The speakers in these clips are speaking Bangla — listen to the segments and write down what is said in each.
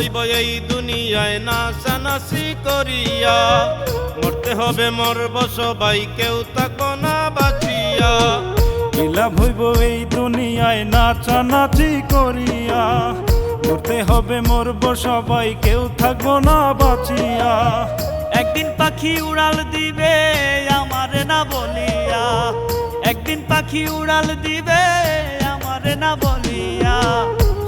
হইব এই দুনিয়ায় নাচানাচি করিয়া, মরতে হবে মরব সবাই, কেউ থাকবো না বাঁচিয়া। কি লাভ হইব এই দুনিয়ায় নাচানাচি করিয়া, মরতে হবে মরব সবাই, কেউ থাকবো না বাঁচিয়া। একদিন পাখি উড়াল দিবে আমারে না বলিয়া, একদিন পাখি উড়াল দিবে আমারে না বলিয়া।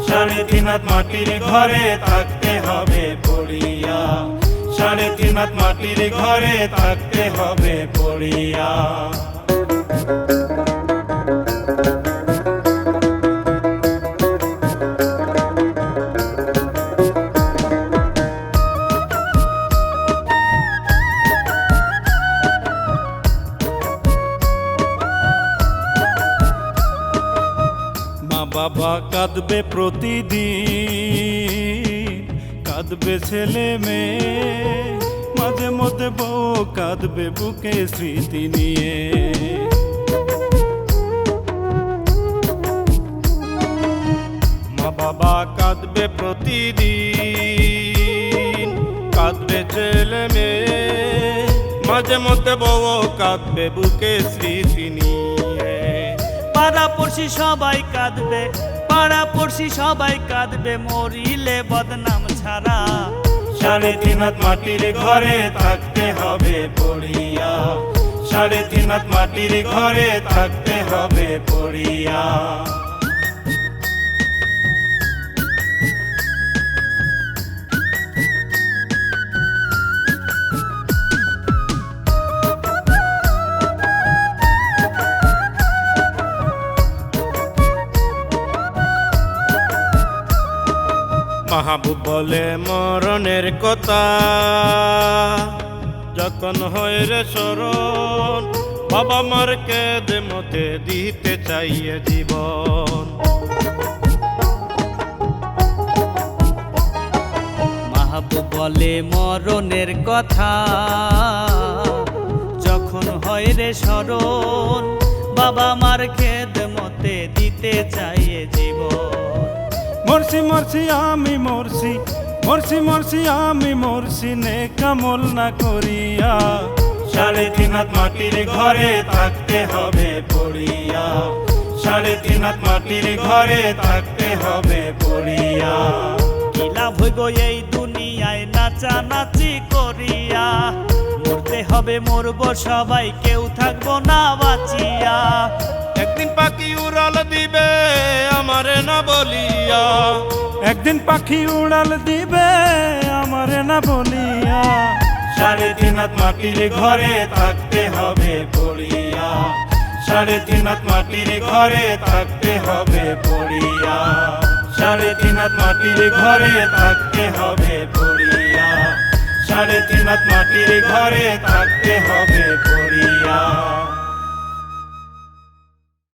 3.5 হাত মাটির ঘরে থাকতে হবে পড়িয়া, 3.5 হাত মাটির ঘরে থাকতে হবে পড়িয়া। বাবা কাঁদবে প্রতিদিন, কাঁদবে ছেলে মেয়ে, মাঝে মধ্যে বউ কাঁদবে বুকে স্মৃতি নিয়ে। মা বাবা কাঁদবে প্রতিদিন, কাঁদবে ছেলে মেয়ে, মাঝে মধ্যে বউ কাঁদবে বুকে স্মৃতি নিয়ে। পাড়া পড়শি সবাই কাঁদবে, পাড়া পড়শি সবাই কাঁদবে, মরিলে বদনাম ছাড়া। 3.5 হাত মাটির ঘরে থাকতে হবে পড়িয়া, 3.5 হাত মাটির ঘরে থাকতে হবে পড়িয়া। মাহবুব বলে মরণের কথা, যখন হয় রে স্মরণ, বাবা মার কেঁদে মতে দিতে চাইয়ে জীবন। মাহবুব বলে মরণের কথা, যখন হয় রে স্মরণ, বাবা মার খেদমতে দিতে চাইয়ে জীবন। মরছি মরছি আমি মরছি, মরছি মরছি আমি মরছি, নেকামল না করিয়া। 3.5 হাত মাটির ঘরে থাকতে হবে পড়িয়া, 3.5 হাত মাটির ঘরে থাকতে হবে পড়িয়া। কি লাভ হইব এই দুনিয়ায় নাচানাচি করিয়া, মরতে হবে মরব সবাই, কেউ থাকবো না বাঁচিয়া। একদিন পাখি উড়াল দিবে আমারে না বলিয়া, একদিন পাখি উড়াল দিবে আমারে না বলিয়া। 3.5 হাত মাটির ঘরে থাকতে হবে পড়িয়া, 3.5 হাত মাটির ঘরে থাকতে হবে পড়িয়া, 3.5 হাত মাটির ঘরে থাকতে হবে পড়িয়া, 3.5 হাত মাটির ঘরে থাকতে হবে পড়িয়া।